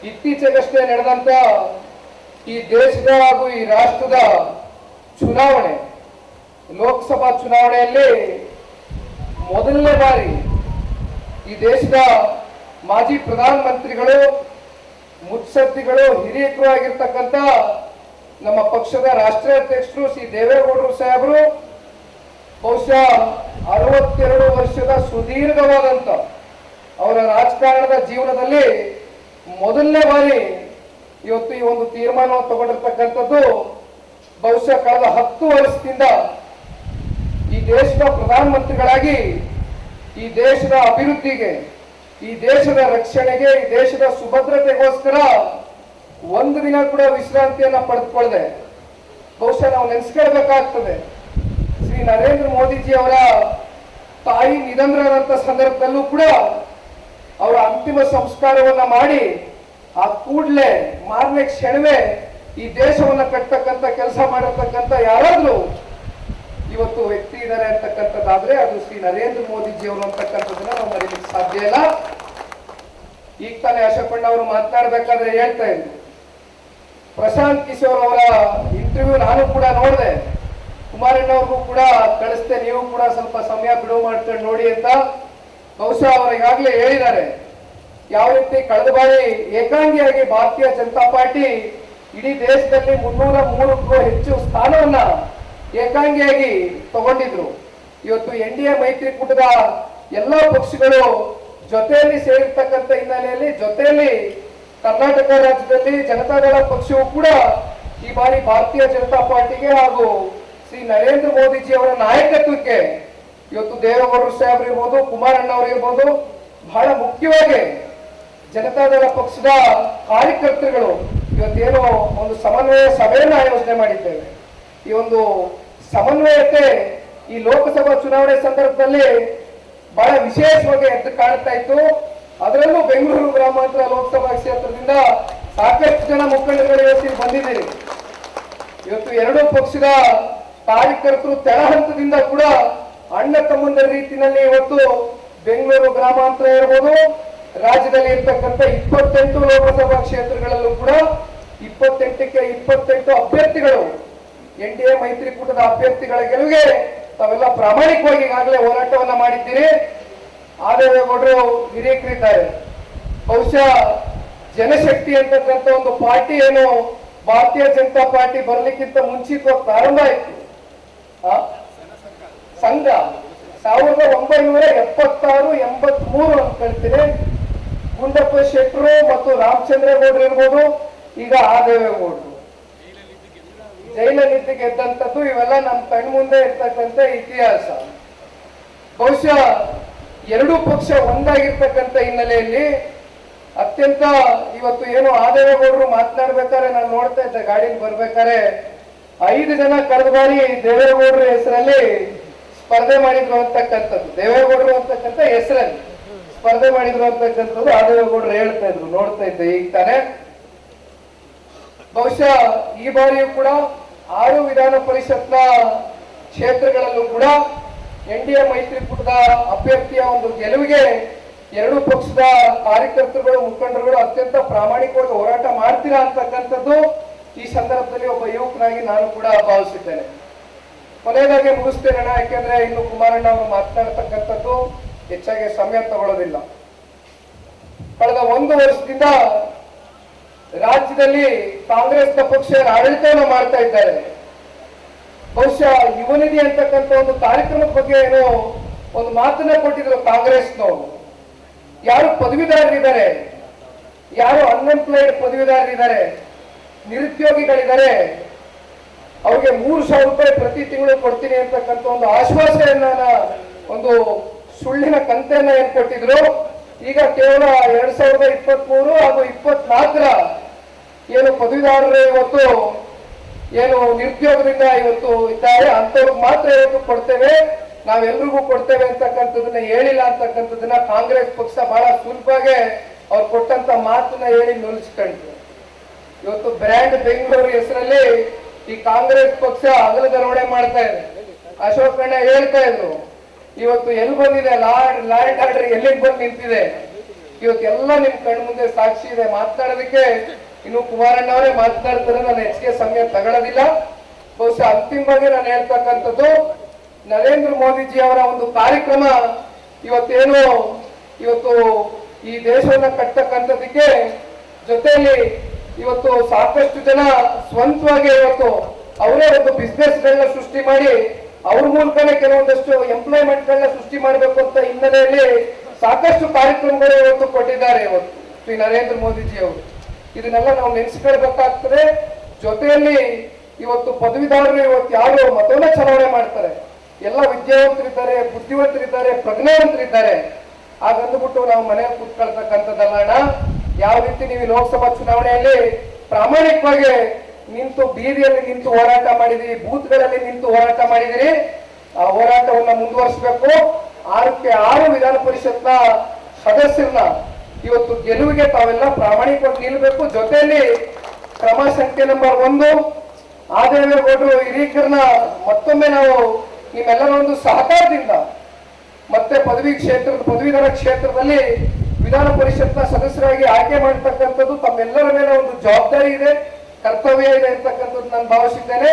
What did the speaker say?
ಇತ್ತೀಚೆಗಷ್ಟೇ ನಡೆದಂತ ಈ ದೇಶದ ಹಾಗೂ ಈ ರಾಷ್ಟ್ರದ ಚುನಾವಣೆ, ಲೋಕಸಭಾ ಚುನಾವಣೆಯಲ್ಲಿ ಮೊದಲನೇ ಬಾರಿ ಈ ದೇಶದ ಮಾಜಿ ಪ್ರಧಾನಮಂತ್ರಿಗಳು, ಮುತ್ಸದ್ದಿಗಳು, ಹಿರಿಯರು ಆಗಿರ್ತಕ್ಕಂಥ ನಮ್ಮ ಪಕ್ಷದ ರಾಷ್ಟ್ರೀಯ ಅಧ್ಯಕ್ಷರು ಶ್ರೀ ದೇವೇಗೌಡರು ಸಾಹೇಬರು ಬಹುಶಃ 62 ವರ್ಷದ ಸುದೀರ್ಘವಾದಂತ ಅವರ ರಾಜಕಾರಣದ ಜೀವನದಲ್ಲಿ ಮೊದಲನೇ ಬಾರಿ ಇವತ್ತು ಈ ಒಂದು ತೀರ್ಮಾನವನ್ನು ತಗೊಂಡಿರ್ತಕ್ಕಂಥದ್ದು. ಬಹುಶಃ ಕಳೆದ 10 ವರ್ಷದಿಂದ ಈ ದೇಶದ ಪ್ರಧಾನಮಂತ್ರಿಗಳಾಗಿ ಈ ದೇಶದ ಅಭಿವೃದ್ಧಿಗೆ, ಈ ದೇಶದ ರಕ್ಷಣೆಗೆ, ಈ ದೇಶದ ಸುಭದ್ರತೆಗೋಸ್ಕರ ಒಂದು ದಿನ ಕೂಡ ವಿಶ್ರಾಂತಿಯನ್ನ ಪಡೆದುಕೊಳ್ಳದೆ ಬಹುಶಃ ನಾವು ನೆನೆಸ್ಕೊಳ್ಬೇಕಾಗ್ತದೆ. ಶ್ರೀ ನರೇಂದ್ರ ಮೋದಿಜಿ ಅವರ ತಾಯಿ ನಿಧನರಾದಂತ ಸಂದರ್ಭದಲ್ಲೂ ಕೂಡ ಅವರ ಅಂತಿಮ ಸಂಸ್ಕಾರವನ್ನ ಮಾಡಿ ಆ ಕೂಡಲೇ ಮಾರನೇ ಕ್ಷಣವೇ ಈ ದೇಶವನ್ನ ಕಟ್ಟತಕ್ಕಂಥ ಕೆಲಸ ಮಾಡಿರ್ತಕ್ಕಂಥ ಯಾರಾದ್ರೂ ಇವತ್ತು ವ್ಯಕ್ತಿ ಇದ್ದಾರೆ ಅಂತಕ್ಕಂಥದ್ದಾದ್ರೆ ಅದು ಶ್ರೀ ನರೇಂದ್ರ ಮೋದಿಜಿ ಅವರು ಅಂತಕ್ಕಂಥದ್ದನ್ನ ನಾವು ಮರೀಲಿಕ್ಕೆ ಸಾಧ್ಯ ಇಲ್ಲ. ಈಗ ತಾನೇ ಅಶೋಕಣ್ಣ ಅವರು ಮಾತನಾಡಬೇಕಾದ್ರೆ ಹೇಳ್ತಾ ಇದ್ರು, ಪ್ರಶಾಂತ್ ಕಿಶೋರ್ ಅವರ ಇಂಟರ್ವ್ಯೂ ನಾನು ಕೂಡ ನೋಡಿದೆ, ಕುಮಾರಣ್ಣ ಅವ್ರಿಗೂ ಕೂಡ ಕಳಿಸ್ತೆ, ನೀವು ಕೂಡ ಸ್ವಲ್ಪ ಸಮಯ ಬಿಡುವು ಮಾಡ್ಕೊಂಡು ನೋಡಿ ಅಂತ. ಬಹುಶಃ ಅವರು ಈಗಾಗಲೇ ಹೇಳಿದ್ದಾರೆ ಯಾವ ರೀತಿ ಕಳೆದ ಬಾರಿ ಏಕಾಂಗಿಯಾಗಿ ಭಾರತೀಯ ಜನತಾ ಪಾರ್ಟಿ ಇಡೀ ದೇಶದಲ್ಲಿ 303ಕ್ಕೂ ಹೆಚ್ಚು ಸ್ಥಾನವನ್ನ ಏಕಾಂಗಿಯಾಗಿ ತಗೊಂಡಿದ್ರು. ಇವತ್ತು NDA ಮೈತ್ರಿಕೂಟದ ಎಲ್ಲ ಪಕ್ಷಗಳು ಜೊತೆಯಲ್ಲಿ ಸೇರಿರ್ತಕ್ಕಂಥ ಹಿನ್ನೆಲೆಯಲ್ಲಿ ಜೊತೆಯಲ್ಲಿ ಕರ್ನಾಟಕ ರಾಜ್ಯದಲ್ಲಿ ಜನತಾದಳ ಪಕ್ಷವು ಕೂಡ ಈ ಬಾರಿ ಭಾರತೀಯ ಜನತಾ ಪಾರ್ಟಿಗೆ ಹಾಗೂ ಶ್ರೀ ನರೇಂದ್ರ ಮೋದಿಜಿ ಅವರ ನಾಯಕತ್ವಕ್ಕೆ ಇವತ್ತು ದೇವೇಗೌಡರು ಸಾಹೇಬ್ರು ಇರ್ಬೋದು, ಕುಮಾರಣ್ಣ ಅವರು ಇರ್ಬೋದು, ಬಹಳ ಮುಖ್ಯವಾಗಿ ಜನತಾದಳ ಪಕ್ಷದ ಕಾರ್ಯಕರ್ತರುಗಳು ಇವತ್ತೇನು ಒಂದು ಸಮನ್ವಯ ಸಭೆಯನ್ನು ಆಯೋಜನೆ ಮಾಡಿದ್ದೇವೆ. ಈ ಒಂದು ಸಮನ್ವಯತೆ ಈ ಲೋಕಸಭಾ ಚುನಾವಣೆ ಸಂದರ್ಭದಲ್ಲಿ ಬಹಳ ವಿಶೇಷವಾಗಿ ಎದ್ದು ಕಾಣ್ತಾ ಇತ್ತು. ಅದರಲ್ಲೂ ಬೆಂಗಳೂರು ಗ್ರಾಮಾಂತರ ಲೋಕಸಭಾ ಕ್ಷೇತ್ರದಿಂದ ಸಾಕಷ್ಟು ಜನ ಮುಖಂಡರುಗಳು ಇವತ್ತು ಬಂದಿದ್ದೀರಿ. ಇವತ್ತು ಎರಡೂ ಪಕ್ಷದ ಕಾರ್ಯಕರ್ತರು ತೆಳ ಹಂತದಿಂದ ಕೂಡ ಅಣ್ಣ ತಮ್ಮಂದರ ರೀತಿಯಲ್ಲಿ ಇವತ್ತು ಬೆಂಗಳೂರು ಗ್ರಾಮಾಂತರ ಇರ್ಬೋದು, ರಾಜ್ಯದಲ್ಲಿ ಇರ್ತಕ್ಕಂಥ 28 ಲೋಕಸಭಾ ಕ್ಷೇತ್ರಗಳಲ್ಲೂ ಕೂಡ 28ಕ್ಕೆ 28 ಅಭ್ಯರ್ಥಿಗಳು NDA ಮೈತ್ರಿಕೂಟದ ಅಭ್ಯರ್ಥಿಗಳ ಗೆಲುವಿಗೆ ತಾವೆಲ್ಲ ಪ್ರಾಮಾಣಿಕವಾಗಿ ಈಗಾಗಲೇ ಹೋರಾಟವನ್ನ ಮಾಡಿದ್ದೀರಿ. ಆದೇವೇಗೌಡರು ಹಿರಿಯರಿದ್ದಾರೆ. ಬಹುಶಃ ಜನಶಕ್ತಿ ಅಂತಕ್ಕಂಥ ಒಂದು ಪಾರ್ಟಿ ಏನು ಭಾರತೀಯ ಜನತಾ ಪಾರ್ಟಿ ಬರ್ಲಿಕ್ಕಿಂತ ಮುಂಚಿತವಾಗಿ ಪ್ರಾರಂಭ ಆಯಿತು. ಸಂಘ 1976-83 ಅಂತ ಹೇಳ್ತೀನಿ. ಗುಂಡಪ್ಪ ಶೆಟ್ಟರು ಮತ್ತು ರಾಮಚಂದ್ರೇಗೌಡರು ಇರ್ಬೋದು, ಈಗ ಆದೇವೇಗೌಡರು ಜೈಲಲ್ಲಿ ಗೆದ್ದಂಥದ್ದು, ಇವೆಲ್ಲ ನಮ್ಮ ಕಣ್ಣು ಮುಂದೆ ಇರ್ತಕ್ಕಂಥ ಇತಿಹಾಸ. ಬಹುಶಃ ಎರಡೂ ಪಕ್ಷ ಒಂದಾಗಿರ್ತಕ್ಕಂಥ ಹಿನ್ನೆಲೆಯಲ್ಲಿ ಅತ್ಯಂತ ಇವತ್ತು ಏನು ಆದೇವೇಗೌಡರು ಮಾತನಾಡ್ಬೇಕಾದ್ರೆ ನಾನು ನೋಡ್ತಾ ಇದ್ದೆ ಗಾಡಿಯಲ್ಲಿ ಬರ್ಬೇಕಾದ್ರೆ 5 ಜನ ಕಳೆದ ಬಾರಿ ದೇವೇಗೌಡರ ಹೆಸರಲ್ಲಿ ಸ್ಪರ್ಧೆ ಮಾಡಿದ್ರು ಅಂತಕ್ಕಂಥದ್ದು, ದೇವೇಗೌಡರು ಅಂತಕ್ಕಂಥ ಹೆಸರಲ್ಲಿ ಸ್ಪರ್ಧೆ ಮಾಡಿದ್ರು ಅಂತಕ್ಕಂಥದ್ದು ಆದೇವೇಗೌಡರು ಹೇಳ್ತಾ ಇದ್ರು, ನೋಡ್ತಾ ಇದ್ದೆ ಈಗ ತಾನೆ. ಬಹುಶಃ ಈ ಬಾರಿಯೂ ಕೂಡ 6 ವಿಧಾನ ಪರಿಷತ್ನ ಕ್ಷೇತ್ರಗಳಲ್ಲೂ ಕೂಡ NDA ಮೈತ್ರಿಕೂಟದ ಅಭ್ಯರ್ಥಿಯ ಒಂದು ಗೆಲುವಿಗೆ ಎರಡೂ ಪಕ್ಷದ ಕಾರ್ಯಕರ್ತರುಗಳು, ಮುಖಂಡರುಗಳು ಅತ್ಯಂತ ಪ್ರಾಮಾಣಿಕವಾಗಿ ಹೋರಾಟ ಮಾಡ್ತೀರಾ ಅಂತಕ್ಕಂಥದ್ದು ಈ ಸಂದರ್ಭದಲ್ಲಿ ಒಬ್ಬ ಯುವಕನಾಗಿ ನಾನು ಕೂಡ ಭಾವಿಸಿದ್ದೇನೆ. ಕೊನೆಯದಾಗಿ ಮುಗಿಸ್ತೇನೆ, ಯಾಕೆಂದ್ರೆ ಇನ್ನು ಕುಮಾರಣ್ಣ ಅವರು ಮಾತನಾಡ್ತಕ್ಕಂಥದ್ದು ಹೆಚ್ಚಾಗಿ ಸಮಯ ತಗೊಳ್ಳೋದಿಲ್ಲ. ಕಳೆದ 1 ವರ್ಷದಿಂದ ರಾಜ್ಯದಲ್ಲಿ ಕಾಂಗ್ರೆಸ್ನ ಪಕ್ಷ ಆಡಳಿತವನ್ನು ಮಾಡ್ತಾ ಇದ್ದಾರೆ. ಬಹುಶಃ ಯುವ ನಿಧಿ ಅಂತಕ್ಕಂಥ ಒಂದು ಕಾರ್ಯಕ್ರಮದ ಬಗ್ಗೆ ಏನೋ ಒಂದು ಮಾತನ್ನ ಕೊಟ್ಟಿದ್ರು ಕಾಂಗ್ರೆಸ್ನವರು. ಯಾರು ಪದವೀಧರರಿದ್ದಾರೆ, ಯಾರು ಅನ್ಎಂಪ್ಲಾಯ್ಡ್ ಪದವೀಧರರಿದ್ದಾರೆ, ನಿರುದ್ಯೋಗಿಗಳಿದ್ದಾರೆ, ಅವ್ರಿಗೆ 3,000 ರೂಪಾಯಿ ಪ್ರತಿ ತಿಂಗಳು ಕೊಡ್ತೀನಿ ಅಂತಕ್ಕಂಥ ಒಂದು ಆಶ್ವಾಸನೆಯನ್ನ, ಒಂದು ಸುಳ್ಳಿನ ಕಂತೆಯನ್ನ ಏನ್ ಕೊಟ್ಟಿದ್ರು, ಈಗ ಕೇವಲ 2023 ಹಾಗೂ 24ರ ಏನು ಪದವೀಧರರು ಇವತ್ತು ಏನು ನಿರುದ್ಯೋಗದಿಂದ ಇವತ್ತು ಇದ್ದಾರೆ ಅಂತವ್ರಿಗೆ ಮಾತ್ರ ಇವತ್ತು ಕೊಡ್ತೇವೆ, ನಾವೆಲ್ರಿಗೂ ಕೊಡ್ತೇವೆ ಅಂತಕ್ಕಂಥದನ್ನ ಹೇಳಿಲ್ಲ ಅಂತಕ್ಕಂಥದನ್ನ ಕಾಂಗ್ರೆಸ್ ಪಕ್ಷ ಬಹಳ ಸುಲಭವಾಗಿ ಅವ್ರು ಕೊಟ್ಟಂತ ಮಾತನ್ನ ಹೇಳಿ ನಿಲ್ಲಿಸ್ಕೊಂಡ್ರು. ಇವತ್ತು ಬ್ರ್ಯಾಂಡ್ ಬೆಂಗಳೂರು ಹೆಸರಲ್ಲಿ ಈ ಕಾಂಗ್ರೆಸ್ ಪಕ್ಷ ಅಗಲ ಧೋರಣೆ ಮಾಡ್ತಾ ಇದೆ. ಅಶೋಕಣ್ಣ ಹೇಳ್ತಾ ಇದ್ರು, ಇವತ್ತು ಎಲ್ಲಿ ಬಂದಿದೆ ಲಾ ಅಂಡ್ ಆರ್ಡರ್ ಎಲ್ಲಿಗೆ ಬಂದು ನಿಂತಿದೆ, ಇವತ್ತೆಲ್ಲ ನಿಮ್ ಕಣ್ಣು ಮುಂದೆ ಸಾಕ್ಷಿ ಇದೆ. ಮಾತನಾಡೋದಕ್ಕೆ ಇನ್ನು ಕುಮಾರಣ್ಣ ಅವರೇ ಮಾತನಾಡ್ತಾರೆ, ನಾನು ಹೆಚ್ಚಿಗೆ ಸಮಯ ತಗೊಳ್ಳೋದಿಲ್ಲ. ಬಹುಶಃ ಅಂತಿಮವಾಗಿ ನಾನು ಹೇಳ್ತಕ್ಕಂಥದ್ದು, ನರೇಂದ್ರ ಮೋದಿಜಿ ಅವರ ಒಂದು ಕಾರ್ಯಕ್ರಮ ಇವತ್ತೇನು ಇವತ್ತು ಈ ದೇಶವನ್ನ ಕಟ್ಟತಕ್ಕಂಥದಕ್ಕೆ ಜೊತೆಯಲ್ಲಿ ಇವತ್ತು ಸಾಕಷ್ಟು ಜನ ಸ್ವಂತವಾಗಿ ಇವತ್ತು ಅವರೇ ಒಂದು ಬಿಸ್ನೆಸ್ಗಳನ್ನ ಸೃಷ್ಟಿ ಮಾಡಿ ಅವ್ರ ಮೂಲಕನೇ ಕೆಲವೊಂದಷ್ಟು ಎಂಪ್ಲಾಯ್ಮೆಂಟ್ಗಳನ್ನ ಸೃಷ್ಟಿ ಮಾಡಬೇಕು ಅಂತ ಹಿನ್ನೆಲೆಯಲ್ಲಿ ಸಾಕಷ್ಟು ಕಾರ್ಯಕ್ರಮಗಳು ಇವತ್ತು ಕೊಟ್ಟಿದ್ದಾರೆ ಇವತ್ತು ಶ್ರೀ ನರೇಂದ್ರ ಮೋದಿಜಿ ಅವರು. ಇದನ್ನೆಲ್ಲ ನಾವು ನೆನೆಸ್ಕೊಳ್ಬೇಕಾಗ್ತದೆ. ಜೊತೆಯಲ್ಲಿ ಇವತ್ತು ಪದವೀಧರರು ಇವತ್ತು ಯಾರು ಮತವನ್ನ ಚಲಾವಣೆ ಮಾಡ್ತಾರೆ, ಎಲ್ಲ ವಿದ್ಯಾವಂತರಿದ್ದಾರೆ, ಬುದ್ಧಿವಂತರಿದ್ದಾರೆ, ಪ್ರಜ್ಞಾವಂತರಿದ್ದಾರೆ. ಹಾಗಂದ್ಬಿಟ್ಟು ನಾವು ಮನೆಯಲ್ಲಿ ಕೂತ್ಕೊಳ್ತಕ್ಕಂಥದ್ದಲ್ಲ ಅಣ್ಣ. ಯಾವ ರೀತಿ ನೀವು ಲೋಕಸಭಾ ಚುನಾವಣೆಯಲ್ಲಿ ಪ್ರಾಮಾಣಿಕವಾಗಿ ನಿಂತು ಬೀದಿಯಲ್ಲಿ ನಿಂತು ಹೋರಾಟ ಮಾಡಿದಿರಿ, ಬೂತ್ಗಳಲ್ಲಿ ನಿಂತು ಹೋರಾಟ ಮಾಡಿದಿರಿ, ಆ ಹೋರಾಟವನ್ನ ಮುಂದುವರಿಸಬೇಕು. 6ಕ್ಕೆ 6 ವಿಧಾನ ಪರಿಷತ್ನ ಸದಸ್ಯರನ್ನ ಇವತ್ತು ಗೆಲುವಿಗೆ ತಾವೆಲ್ಲ ಪ್ರಾಮಾಣಿಕವಾಗಿ ನಿಲ್ಲಬೇಕು. ಜೊತೆಯಲ್ಲಿ ಕ್ರಮ ಸಂಖ್ಯೆ ನಂಬರ್ 1 ಆದೇವೇಗೌಡರು ಹಿರೀಕರನ್ನ ಮತ್ತೊಮ್ಮೆ ನಾವು ನಿಮ್ಮೆಲ್ಲರ ಒಂದು ಸಹಕಾರದಿಂದ ಮತ್ತೆ ಪದವೀಧರ ಕ್ಷೇತ್ರದಲ್ಲಿ ವಿಧಾನ ಪರಿಷತ್ನ ಸದಸ್ಯರಾಗಿ ಆಯ್ಕೆ ಮಾಡತಕ್ಕಂಥದ್ದು ತಮ್ಮೆಲ್ಲರ ಮೇಲೆ ಒಂದು ಜವಾಬ್ದಾರಿ ಇದೆ, ಕರ್ತವ್ಯ ಇದೆ ಅಂತಕ್ಕಂಥದ್ದು ನಾನು ಭಾವಿಸಿದ್ದೇನೆ.